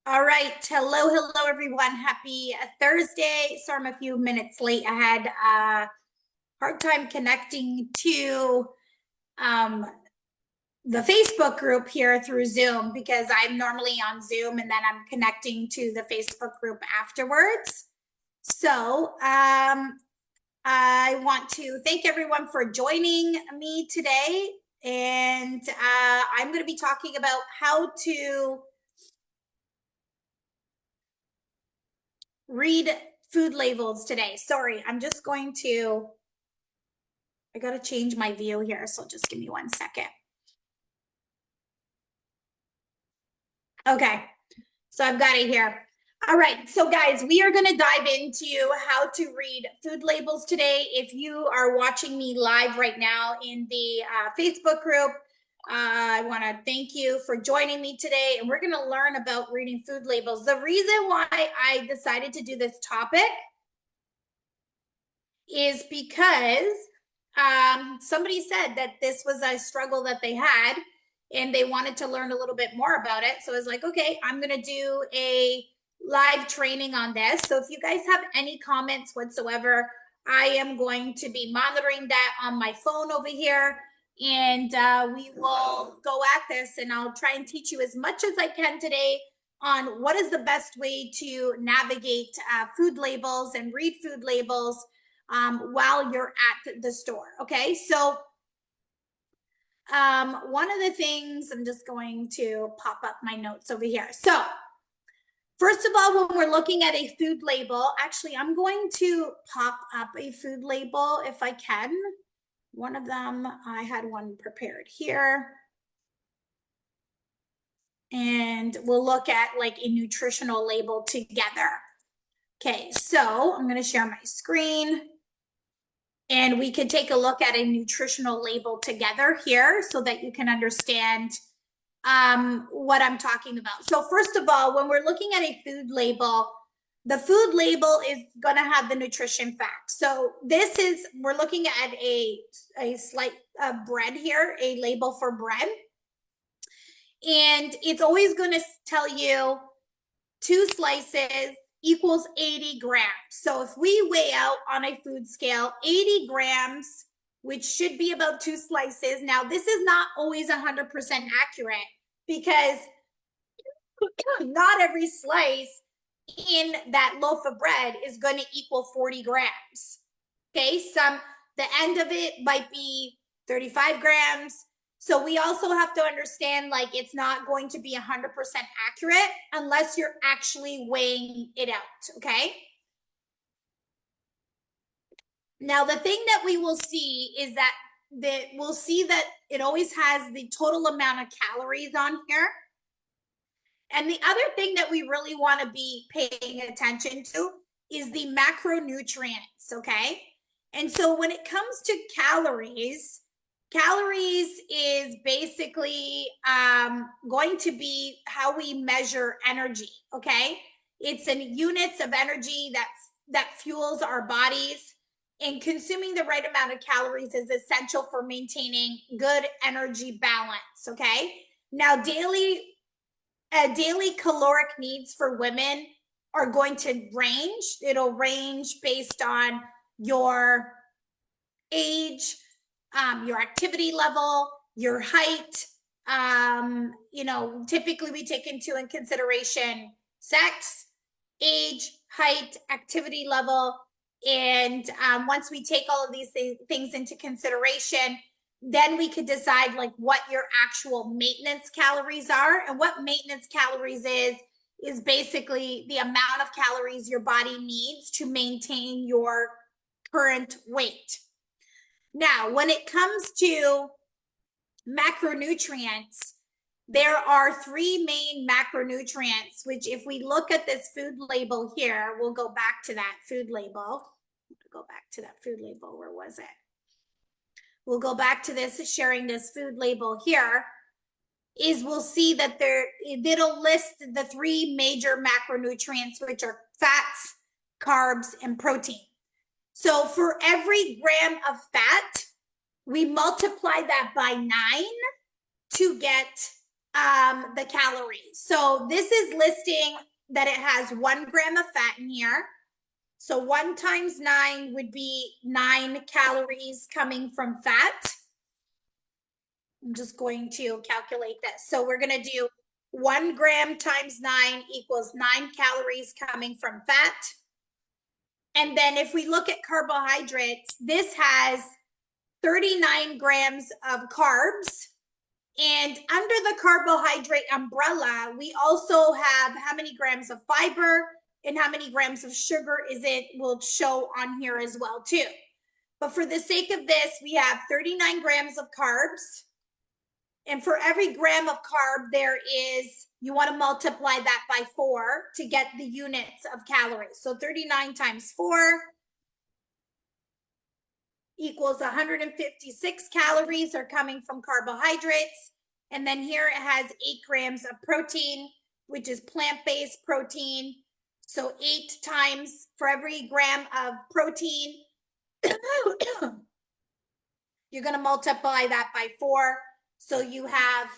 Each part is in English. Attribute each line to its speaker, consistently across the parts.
Speaker 1: All right. Hello, everyone. Happy Thursday. Sorry, I'm a few minutes late. I had a hard time connecting to um, the Facebook group here through Zoom because I'm normally on Zoom and then I'm connecting to the Facebook group afterwards. So I want to thank everyone for joining me today. And I'm going to be talking about how to read food labels today. Sorry, I got to change my view here. So just give me 1 second. Okay, so I've got it here. All right, so guys, we are going to dive into how to read food labels today. If you are watching me live right now in the Facebook group, I want to thank you for joining me today, and we're going to learn about reading food labels. The reason why I decided to do this topic is because somebody said that this was a struggle that they had and they wanted to learn a little bit more about it. So I was like, okay, I'm going to do a live training on this. So if you guys have any comments whatsoever, I am going to be monitoring that on my phone over here. And we will go at this and I'll try and teach you as much as I can today on what is the best way to navigate food labels and read food labels while you're at the store. Okay, so one of the things, I'm just going to pop up my notes over here. So first of all, when we're looking at a food label, actually, I'm going to pop up a food label if I can. One of them, I had one prepared here. And we'll look at like a nutritional label together. Okay, so I'm going to share my screen. And we could take a look at a nutritional label together here so that you can understand what I'm talking about. So first of all, when we're looking at a food label, the food label is going to have the nutrition facts. So we're looking at a slight bread here, a label for bread. And it's always going to tell you 2 slices equals 80 grams. So if we weigh out on a food scale 80 grams, which should be about 2 slices. Now, this is not always 100% accurate because not every slice in that loaf of bread is going to equal 40 grams. Okay, the end of it might be 35 grams. So we also have to understand like it's not going to be 100% accurate unless you're actually weighing it out, okay? Now the thing that we will see is that we'll see that it always has the total amount of calories on here. And the other thing that we really want to be paying attention to is the macronutrients, okay? And so when it comes to calories is basically going to be how we measure energy, okay? It's in units of energy that fuels our bodies, and consuming the right amount of calories is essential for maintaining good energy balance, okay? Now, daily caloric needs for women are going to range. It'll range based on your age, your activity level, your height. Typically we take in consideration sex, age, height, activity level. And once we take all of these things into consideration, then we could decide like what your actual maintenance calories are. And what maintenance calories is basically the amount of calories your body needs to maintain your current weight. Now, when it comes to macronutrients, there are 3 main macronutrients, which if we look at this food label here, we'll go back to that food label. Where was it? We'll go back to this, sharing this food label here, is we'll see that it'll list the 3 major macronutrients, which are fats, carbs, and protein. So for every gram of fat, we multiply that by 9 to get the calories. So this is listing that it has 1 gram of fat in here. So 1 times 9 would be 9 calories coming from fat. I'm just going to calculate this. So we're going to do 1 gram times 9 equals 9 calories coming from fat. And then if we look at carbohydrates, this has 39 grams of carbs. And under the carbohydrate umbrella, we also have how many grams of fiber and how many grams of sugar is it will show on here as well too. But for the sake of this, we have 39 grams of carbs. And for every gram of carb, there is, you want to multiply that by 4 to get the units of calories. So 39 times 4 equals 156 calories are coming from carbohydrates. And then here it has 8 grams of protein, which is plant-based protein. So 8 times for every gram of protein, you're going to multiply that by 4. So you have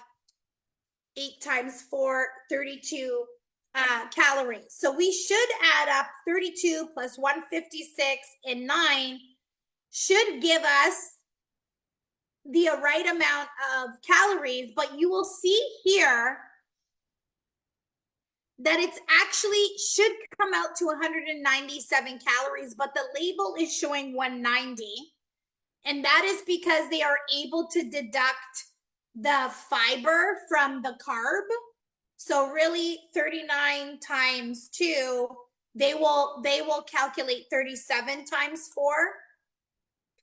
Speaker 1: 8 times 4, 32 calories. So we should add up 32 plus 156 and 9 should give us the right amount of calories, but you will see here that it's actually should come out to 197 calories, but the label is showing 190. And that is because they are able to deduct the fiber from the carb. So really 39 times 2, they will calculate 37 times 4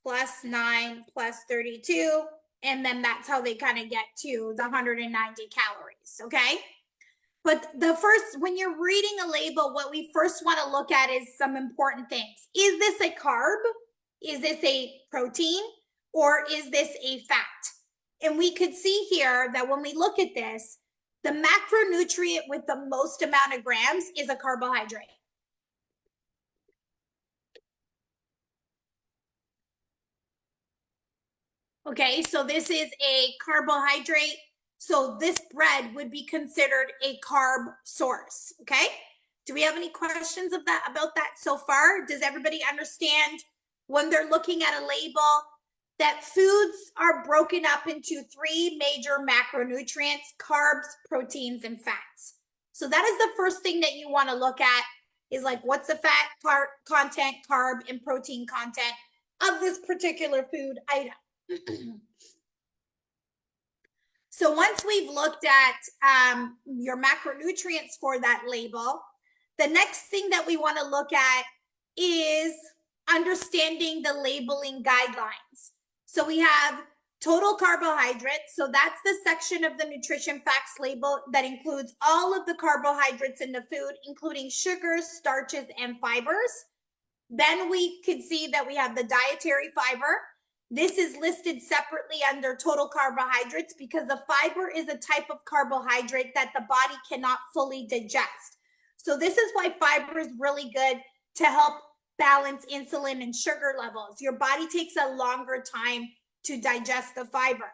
Speaker 1: plus 9 plus 32. And then that's how they kind of get to the 190 calories, okay? But the first, when you're reading a label, what we first want to look at is some important things. Is this a carb? Is this a protein? Or is this a fat? And we could see here that when we look at this, the macronutrient with the most amount of grams is a carbohydrate. Okay, so this is a carbohydrate. So this bread would be considered a carb source, okay? Do we have any questions of that about that so far? Does everybody understand when they're looking at a label that foods are broken up into 3 major macronutrients: carbs, proteins, and fats? So that is the first thing that you want to look at is like, what's the fat content, carb, and protein content of this particular food item? So once we've looked at your macronutrients for that label, the next thing that we want to look at is understanding the labeling guidelines. So we have total carbohydrates. So that's the section of the nutrition facts label that includes all of the carbohydrates in the food, including sugars, starches, and fibers. Then we could see that we have the dietary fiber. This is listed separately under total carbohydrates because the fiber is a type of carbohydrate that the body cannot fully digest. So this is why fiber is really good to help balance insulin and sugar levels. Your body takes a longer time to digest the fiber.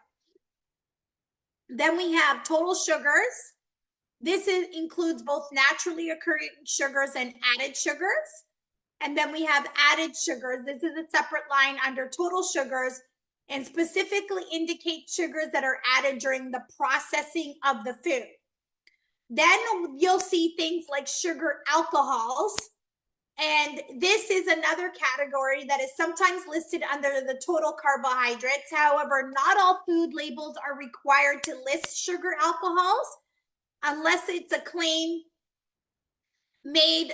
Speaker 1: Then we have total sugars. This includes both naturally occurring sugars and added sugars. And then we have added sugars. This is a separate line under total sugars and specifically indicates sugars that are added during the processing of the food. Then you'll see things like sugar alcohols. And this is another category that is sometimes listed under the total carbohydrates. However, not all food labels are required to list sugar alcohols unless it's a claim made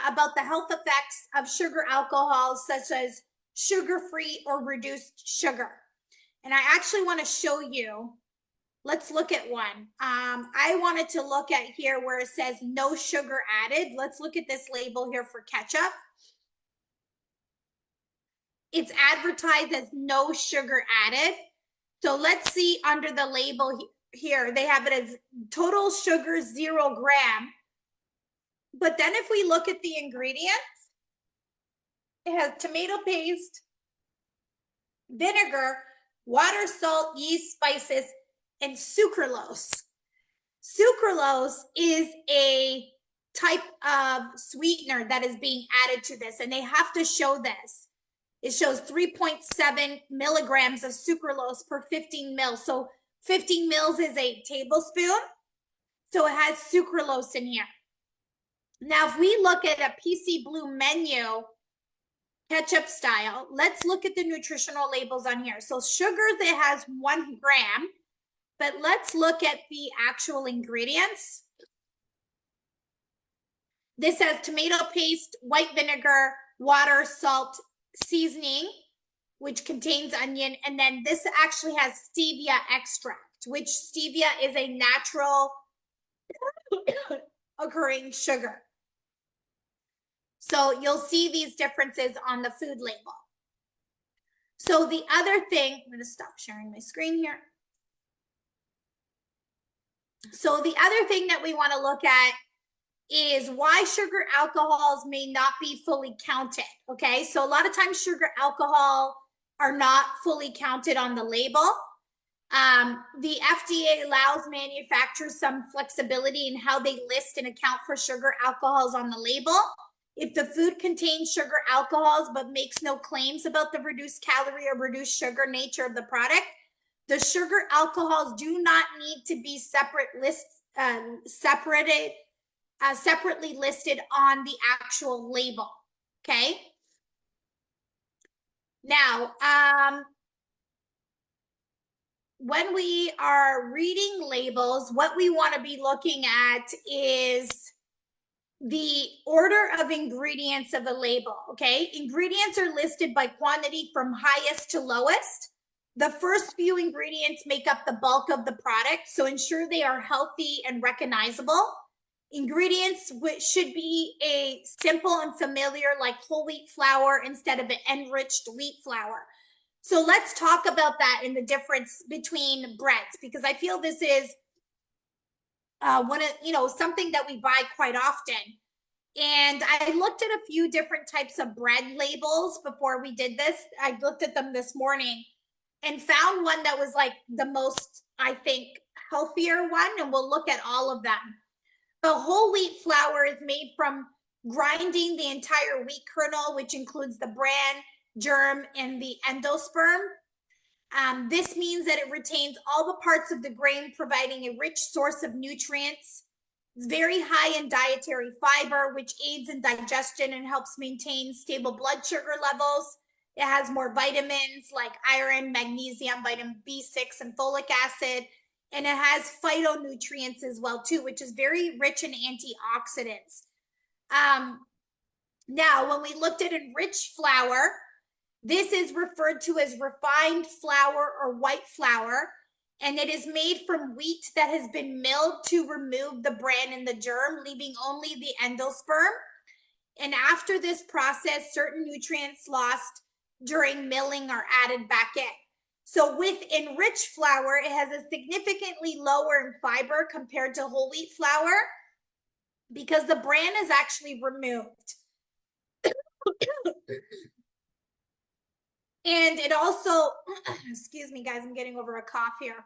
Speaker 1: about the health effects of sugar alcohols, such as sugar-free or reduced sugar. And I actually want to show you. Let's look at one. I wanted to look at here where it says no sugar added. Let's look at this label here for ketchup. It's advertised as no sugar added. So let's see under the label here, they have it as total sugar 0 gram. But then if we look at the ingredients, it has tomato paste, vinegar, water, salt, yeast, spices, and sucralose. Sucralose is a type of sweetener that is being added to this, and they have to show this. It shows 3.7 milligrams of sucralose per 15 mils. So 15 mils is a tablespoon. So it has sucralose in here. Now, if we look at a PC Blue menu, ketchup style, let's look at the nutritional labels on here. So sugars, it has 1 gram, but let's look at the actual ingredients. This has tomato paste, white vinegar, water, salt, seasoning, which contains onion, and then this actually has stevia extract, which stevia is a natural occurring sugar. So you'll see these differences on the food label. So the other thing, I'm going to stop sharing my screen here. So the other thing that we want to look at is why sugar alcohols may not be fully counted. Okay, so a lot of times sugar alcohol are not fully counted on the label. The FDA allows manufacturers some flexibility in how they list and account for sugar alcohols on the label. If the food contains sugar alcohols but makes no claims about the reduced calorie or reduced sugar nature of the product, the sugar alcohols do not need to be separately listed on the actual label. Okay. Now, when we are reading labels, what we want to be looking at is the order of ingredients of the label. Okay. Ingredients are listed by quantity from highest to lowest. The first few ingredients make up the bulk of the product, so ensure they are healthy and recognizable. Ingredients should be a simple and familiar, like whole wheat flour instead of an enriched wheat flour. So let's talk about that in the difference between breads, because I feel this is something that we buy quite often. And I looked at a few different types of bread labels before we did this. I looked at them this morning and found one that was like the most, I think, healthier one, and we'll look at all of them. The whole wheat flour is made from grinding the entire wheat kernel, which includes the bran, germ, and the endosperm. This means that it retains all the parts of the grain, providing a rich source of nutrients. It's very high in dietary fiber, which aids in digestion and helps maintain stable blood sugar levels. It has more vitamins like iron, magnesium, vitamin B6, and folic acid. And it has phytonutrients as well, too, which is very rich in antioxidants. Now, when we looked at enriched flour, this is referred to as refined flour or white flour, and it is made from wheat that has been milled to remove the bran and the germ, leaving only the endosperm. And after this process, certain nutrients lost during milling are added back in. So with enriched flour, it has a significantly lower in fiber compared to whole wheat flour because the bran is actually removed. And it also, excuse me, guys, I'm getting over a cough here.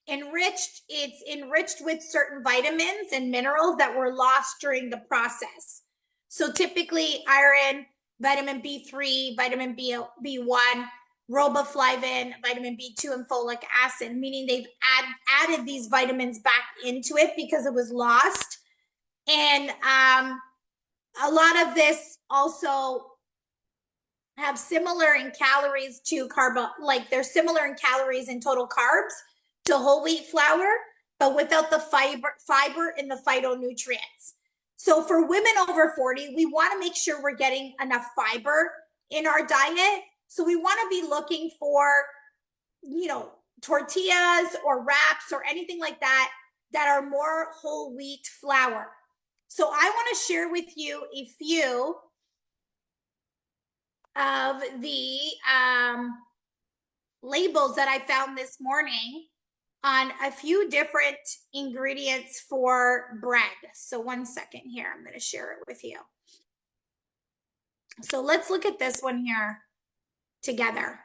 Speaker 1: It's enriched with certain vitamins and minerals that were lost during the process. So typically iron, vitamin B3, vitamin B1, riboflavin, vitamin B2, and folic acid, meaning they've added these vitamins back into it because it was lost. And a lot of this also have similar in calories to they're similar in calories and total carbs to whole wheat flour, but without the fiber and the phytonutrients. So for women over 40, we want to make sure we're getting enough fiber in our diet. So we want to be looking for, tortillas or wraps or anything like that that are more whole wheat flour. So I want to share with you a few of the labels that I found this morning on a few different ingredients for bread. So one second here, I'm going to share it with you. So let's look at this one here together.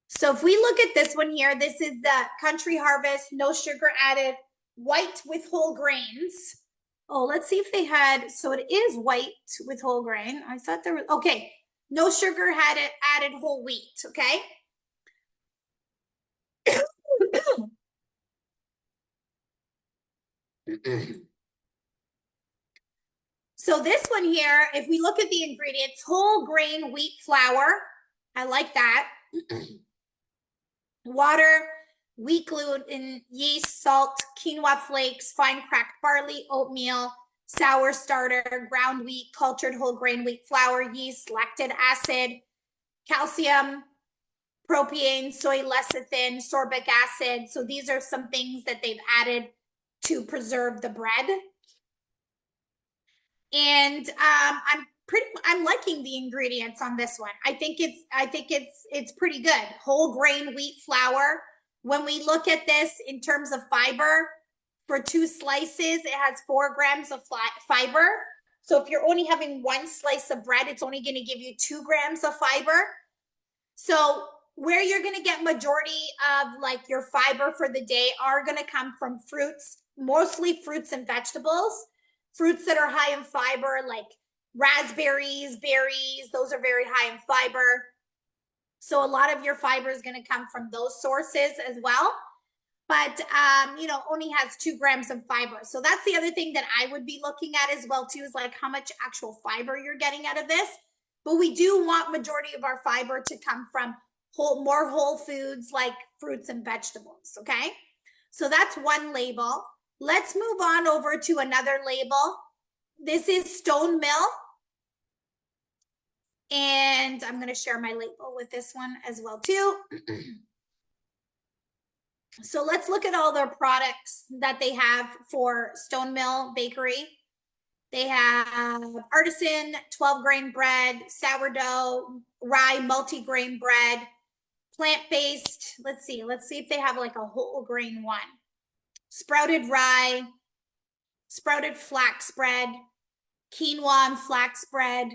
Speaker 1: So if we look at this one here, this is the Country Harvest, no sugar added, white with whole grains. Oh, let's see if they had, so it is white with whole grain. I thought there was, okay, no sugar had it added whole wheat, okay? So this one here, if we look at the ingredients, whole grain wheat flour, I like that. Water, wheat gluten, yeast, salt, quinoa flakes, fine cracked barley, oatmeal, sour starter, ground wheat, cultured whole grain wheat flour, yeast, lactic acid, calcium, propane, soy lecithin, sorbic acid. So these are some things that they've added to preserve the bread. And I'm liking the ingredients on this one. I think it's pretty good. Whole grain wheat flour. When we look at this in terms of fiber, for 2 slices, it has 4 grams of fiber. So if you're only having 1 slice of bread, it's only going to give you 2 grams of fiber. So where you're going to get majority of like your fiber for the day are going to come from fruits, mostly fruits and vegetables. Fruits that are high in fiber, like raspberries, berries, those are very high in fiber. So a lot of your fiber is going to come from those sources as well. But, only has 2 grams of fiber. So that's the other thing that I would be looking at as well too, is like how much actual fiber you're getting out of this. But we do want majority of our fiber to come from more whole foods like fruits and vegetables, okay? So that's one label. Let's move on over to another label. This is Stone Mill. And I'm going to share my label with this one as well too. So let's look at all their products that they have for Stone Mill Bakery. They have artisan 12-grain bread, sourdough, rye multi-grain bread, plant-based. Let's see if they have like a whole grain one. Sprouted rye, sprouted flax bread, quinoa and flax bread.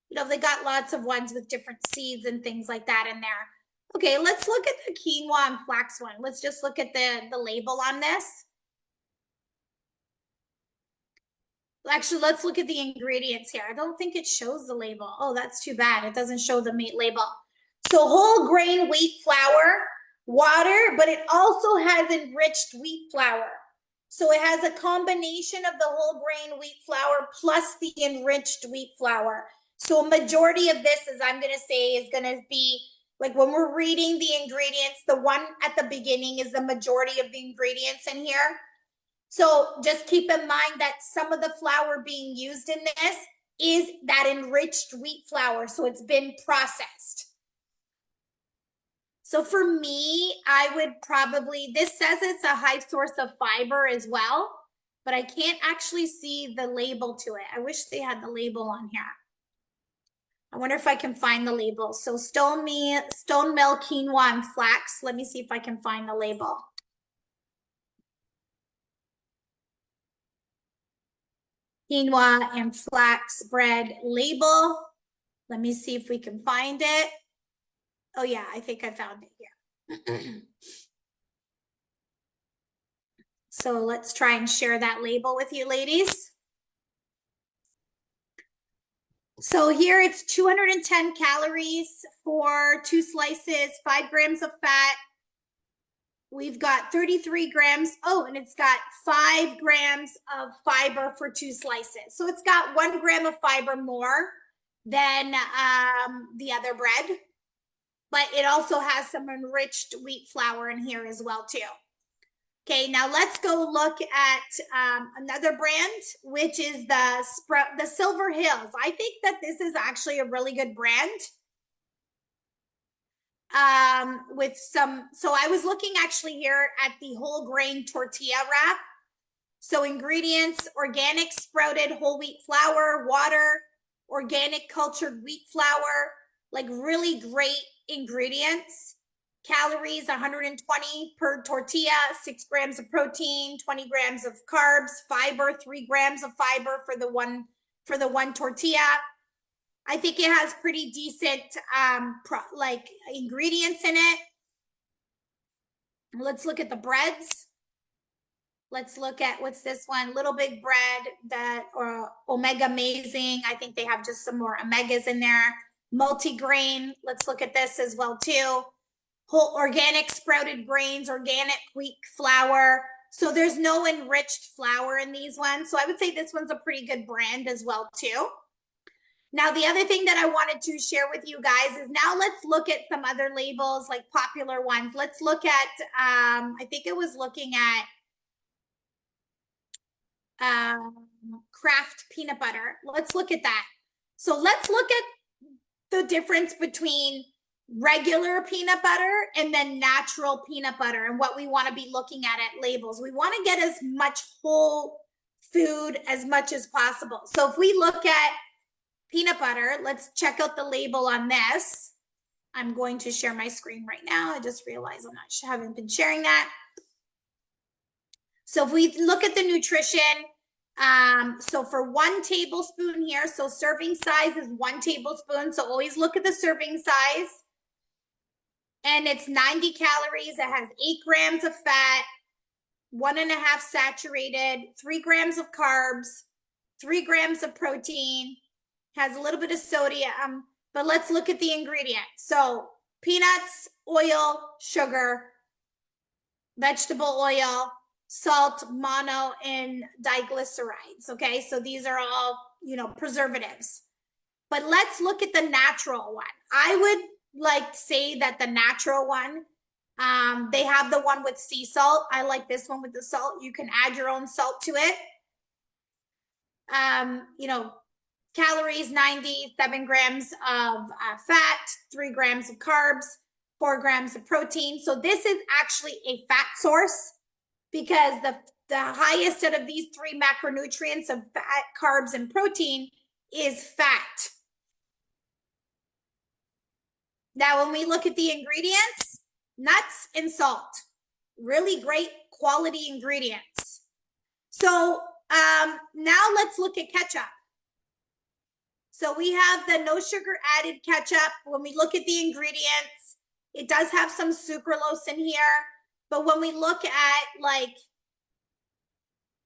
Speaker 1: They got lots of ones with different seeds and things like that in there. Okay, let's look at the quinoa and flax one. Let's just look at the label on this. Actually, let's look at the ingredients here. I don't think it shows the label. Oh, that's too bad. It doesn't show the meat label. So whole grain wheat flour, water, but it also has enriched wheat flour. So it has a combination of the whole grain wheat flour plus the enriched wheat flour. So a majority of this, as I'm going to say, is going to be like when we're reading the ingredients, the one at the beginning is the majority of the ingredients in here. So just keep in mind that some of the flour being used in this is that enriched wheat flour. So it's been processed. So for me, I would probably, this says it's a high source of fiber as well, but I can't actually see the label to it. I wish they had the label on here. I wonder if I can find the label. So Stone Mill, quinoa, and flax. Let me see if I can find the label. Quinoa and flax bread label. Let me see if we can find it. Oh yeah, I think I found it here. So let's try and share that label with you ladies. So here it's 210 calories for 2 slices, 5 grams of fat. We've got 33 grams. Oh, and it's got 5 grams of fiber for 2 slices. So it's got 1 gram of fiber more than the other bread. But it also has some enriched wheat flour in here as well too. Okay, now let's go look at another brand, which is the Silver Hills. I think that this is actually a really good brand. With some, so I was looking actually here at the whole grain tortilla wrap. So ingredients: organic sprouted whole wheat flour, water, organic cultured wheat flour, like really great ingredients. Calories 120 per tortilla, 6 grams of protein, 20 grams of carbs, fiber, 3 grams of fiber for the one tortilla. I think it has pretty decent like ingredients in it. Let's look at the breads. Let's look at what's this one, Little Big Bread, that or Omega Amazing. I think they have just some more omegas in there. Multigrain. Let's look at this as well too. Whole organic sprouted grains, organic wheat flour. So there's no enriched flour in these ones. So I would say this one's a pretty good brand as well too. Now, the other thing that I wanted to share with you guys is now let's look at some other labels, like popular ones. Let's look at, I think it was looking at Kraft peanut butter. Let's look at that. So let's look at the difference between regular peanut butter and then natural peanut butter and what we want to be looking at labels. We want to get as much whole food as much as possible. So if we look at peanut butter, let's check out the label on this. I'm going to share my screen right now. I just realized haven't been sharing that. So if we look at the nutrition, so for 1 tablespoon here, so serving size is 1 tablespoon. So always look at the serving size. And it's 90 calories. It has 8 grams of fat, 1.5 saturated, 3 grams of carbs, 3 grams of protein, has a little bit of sodium, but let's look at the ingredients. So peanuts, oil, sugar, vegetable oil, salt, mono, and diglycerides. Okay, so these are all, preservatives. But let's look at the natural one. I would like say that the natural one, they have the one with sea salt. I like this one with the salt. You can add your own salt to it. Calories 97 grams of fat, 3 grams of carbs, 4 grams of protein. So this is actually a fat source because the highest out of these 3 macronutrients of fat, carbs, and protein is fat. Now, when we look at the ingredients, nuts and salt, really great quality ingredients. So now let's look at ketchup. So we have the no sugar added ketchup. When we look at the ingredients, it does have some sucralose in here. But when we look at like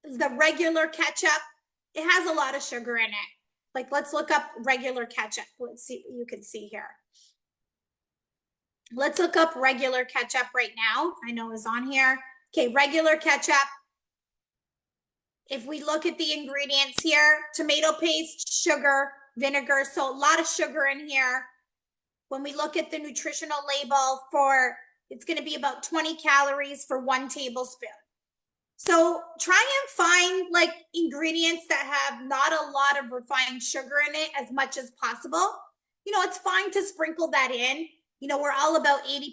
Speaker 1: the regular ketchup, it has a lot of sugar in it. Like, let's look up regular ketchup. Let's see, you can see here. Let's look up regular ketchup right now. I know it's on here. Okay, regular ketchup. If we look at the ingredients here, tomato paste, sugar, vinegar, so a lot of sugar in here. When we look at the nutritional label it's going to be about 20 calories for 1 tablespoon. So try and find like ingredients that have not a lot of refined sugar in it as much as possible. It's fine to sprinkle that in. We're all about 80%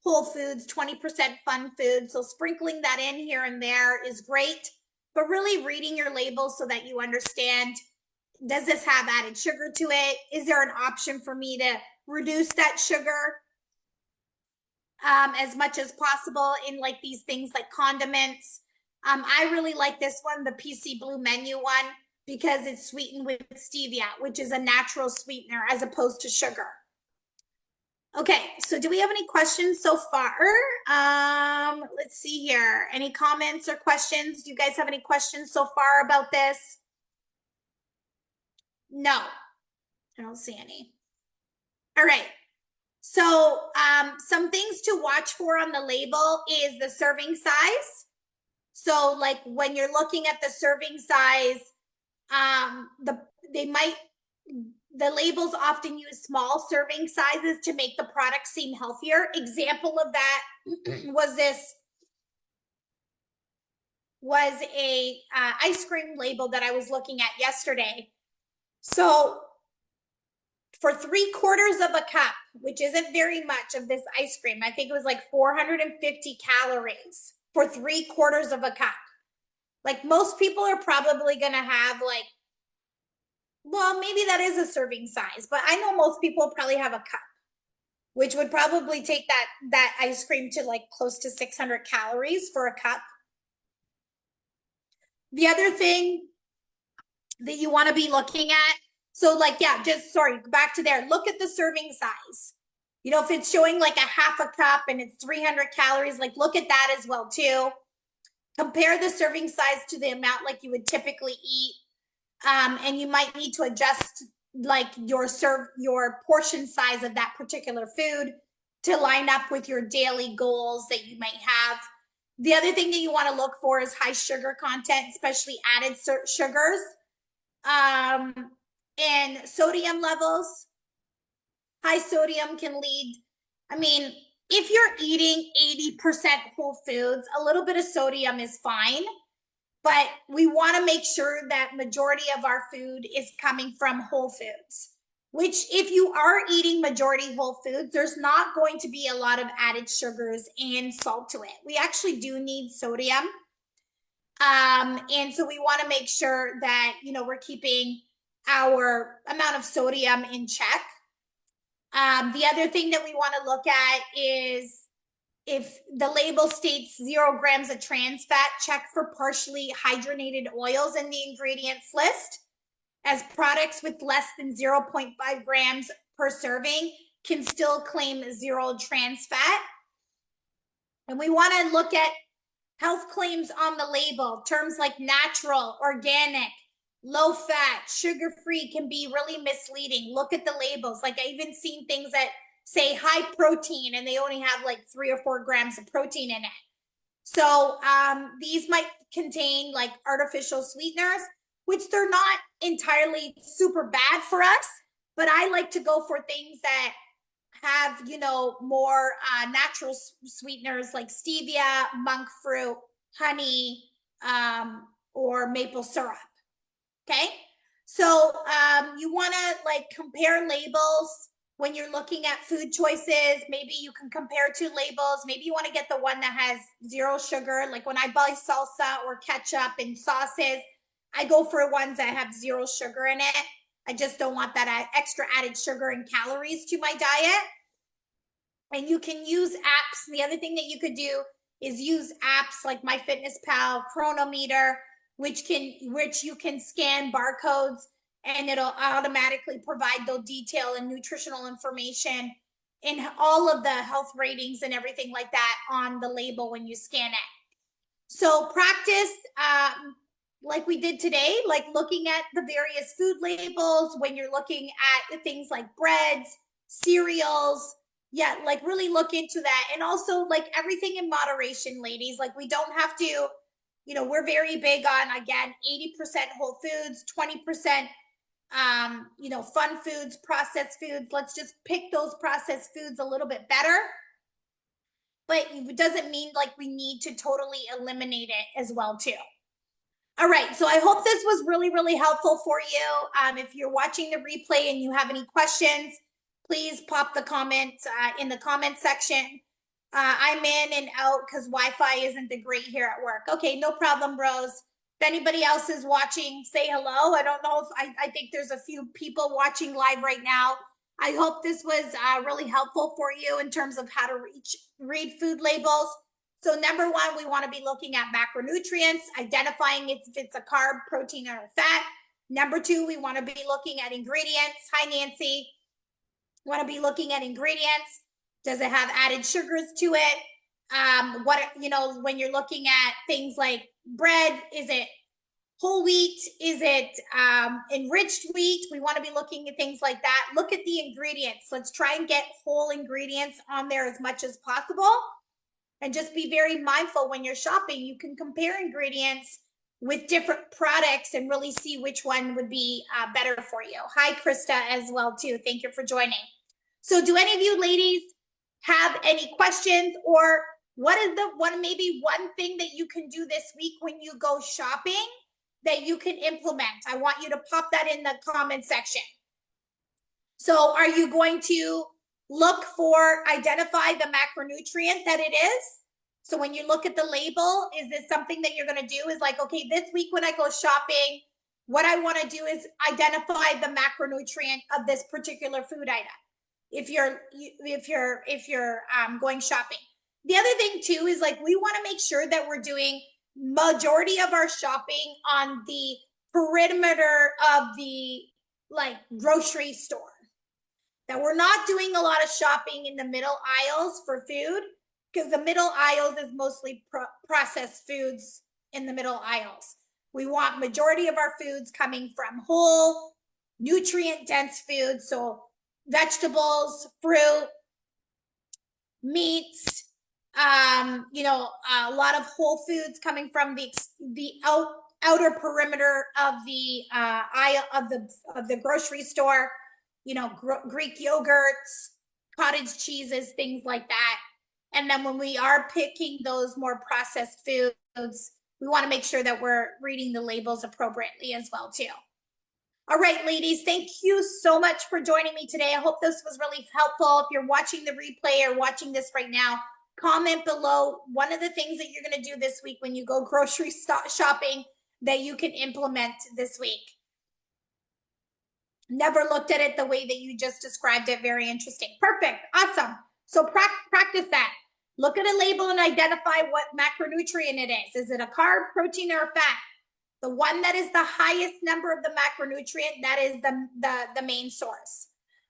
Speaker 1: whole foods, 20% fun foods. So sprinkling that in here and there is great, but really reading your labels so that you understand, does this have added sugar to it? Is there an option for me to reduce that sugar as much as possible in like these things like condiments? I really like this one, the PC Blue Menu one, because it's sweetened with stevia, which is a natural sweetener as opposed to sugar. Okay, so do we have any questions so far? Let's see here. Any comments or questions? Do you guys have any questions so far about this? No, I don't see any. All right. So some things to watch for on the label is the serving size. So like when you're looking at the serving size, the labels often use small serving sizes to make the product seem healthier. Example of that was a ice cream label that I was looking at yesterday. So for 3/4 of a cup, which isn't very much of this ice cream, I think it was like 450 calories for 3/4 of a cup. Like most people are probably going to have like, well, maybe that is a serving size, but I know most people probably have a cup, which would probably take that ice cream to like close to 600 calories for a cup. The other thing that you want to be looking at, so like, yeah, back to there. Look at the serving size. You know, if it's showing like a half a cup and it's 300 calories, like look at that as well too. Compare the serving size to the amount like you would typically eat. And you might need to adjust like your portion size of that particular food to line up with your daily goals that you might have. The other thing that you want to look for is high sugar content, especially added sugars, um, and sodium levels. High sodium can lead, I mean, if you're eating 80% whole foods, a little bit of sodium is fine, but we want to make sure that majority of our food is coming from whole foods, which if you are eating majority whole foods, there's not going to be a lot of added sugars and salt to it. We actually do need sodium. And so we want to make sure that, you know, we're keeping our amount of sodium in check. The other thing that we want to look at is if the label states 0 grams of trans fat, check for partially hydrogenated oils in the ingredients list, as products with less than 0.5 grams per serving can still claim 0 trans fat. And we want to look at health claims on the label. Terms like natural, organic, low fat, sugar free can be really misleading. Look at the labels. Like I even seen things that say high protein and they only have like 3 or 4 grams of protein in it. So these might contain like artificial sweeteners, which they're not entirely super bad for us, but I like to go for things that have, you know, more natural sweeteners like stevia, monk fruit, honey, or maple syrup. Okay. So you want to like compare labels when you're looking at food choices. Maybe you can compare 2 labels. Maybe you want to get the one that has 0 sugar. Like when I buy salsa or ketchup and sauces, I go for ones that have 0 sugar in it. I just don't want that extra added sugar and calories to my diet. And you can use apps. The other thing that you could do is use apps like MyFitnessPal, Chronometer, which you can scan barcodes and it'll automatically provide the detail and nutritional information and all of the health ratings and everything like that on the label when you scan it. So practice like we did today, like looking at the various food labels when you're looking at things like breads, cereals. Yeah, like really look into that. And also like everything in moderation, ladies. Like we don't have to, you know, we're very big on, again, 80% whole foods, 20% you know, fun foods, processed foods. Let's just pick those processed foods a little bit better. But it doesn't mean like we need to totally eliminate it as well too. All right, so I hope this was really, really helpful for you. If you're watching the replay and you have any questions, please pop the comments in the comment section. I'm in and out because Wi-Fi isn't the great here at work. Okay, no problem, Rose. If anybody else is watching, say hello. I don't know if I think there's a few people watching live right now. I hope this was really helpful for you in terms of how to read food labels. So number 1, we want to be looking at macronutrients, identifying if it's a carb, protein, or a fat. Number 2, we want to be looking at ingredients. Hi, Nancy. Want to be looking at ingredients. Does it have added sugars to it? What, you know, when you're looking at things like bread, is it whole wheat? Is it enriched wheat? We want to be looking at things like that. Look at the ingredients. Let's try and get whole ingredients on there as much as possible. And just be very mindful when you're shopping. You can compare ingredients with different products and really see which one would be better for you. Hi, Krista, as well, too. Thank you for joining. So do any of you ladies have any questions, or what is maybe one thing that you can do this week when you go shopping that you can implement? I want you to pop that in the comment section. So are you going to look for, identify the macronutrient that it is? So when you look at the label, is this something that you're going to do? Is like, okay, this week when I go shopping, what I want to do is identify the macronutrient of this particular food item. If you're going shopping. The other thing too is like we want to make sure that we're doing majority of our shopping on the perimeter of the like grocery store. that we're not doing a lot of shopping in the middle aisles for food, because the middle aisles is mostly processed foods in the middle aisles. We want majority of our foods coming from whole, nutrient dense foods. So vegetables, fruit, meats, a lot of whole foods coming from the outer perimeter of the aisle of the grocery store. Greek yogurts, cottage cheeses, things like that. And then when we are picking those more processed foods, we want to make sure that we're reading the labels appropriately as well too. All right, ladies, thank you so much for joining me today. I hope this was really helpful. If you're watching the replay or watching this right now, comment below one of the things that you're going to do this week when you go grocery shopping that you can implement this week. Never looked at it the way that you just described it. Very interesting. Perfect. Awesome. So practice that. Look at a label and identify what macronutrient it is. Is it a carb, protein, or a fat? The one that is the highest number of the macronutrient, that is the main source.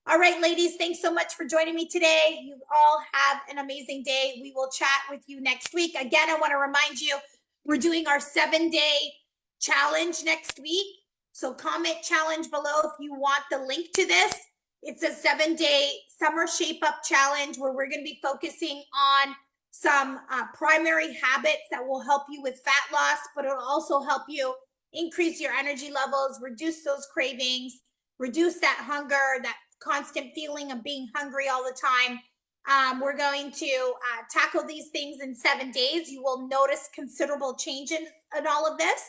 Speaker 1: All right, ladies, thanks so much for joining me today. You all have an amazing day. We will chat with you next week. Again, I want to remind you, we're doing our 7-day challenge next week. So comment challenge below if you want the link to this. It's a 7-day summer shape up challenge where we're going to be focusing on some primary habits that will help you with fat loss, but it'll also help you increase your energy levels, reduce those cravings, reduce that hunger, that constant feeling of being hungry all the time. We're going to tackle these things in 7 days. You will notice considerable changes in all of this.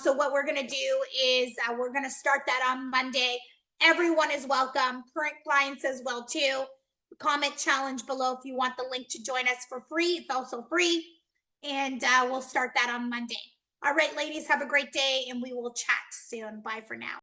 Speaker 1: So what we're going to do is we're going to start that on Monday. Everyone is welcome, current clients as well too. Comment challenge below if you want the link to join us for free. It's also free. And we'll start that on Monday. All right, ladies, have a great day and we will chat soon. Bye for now.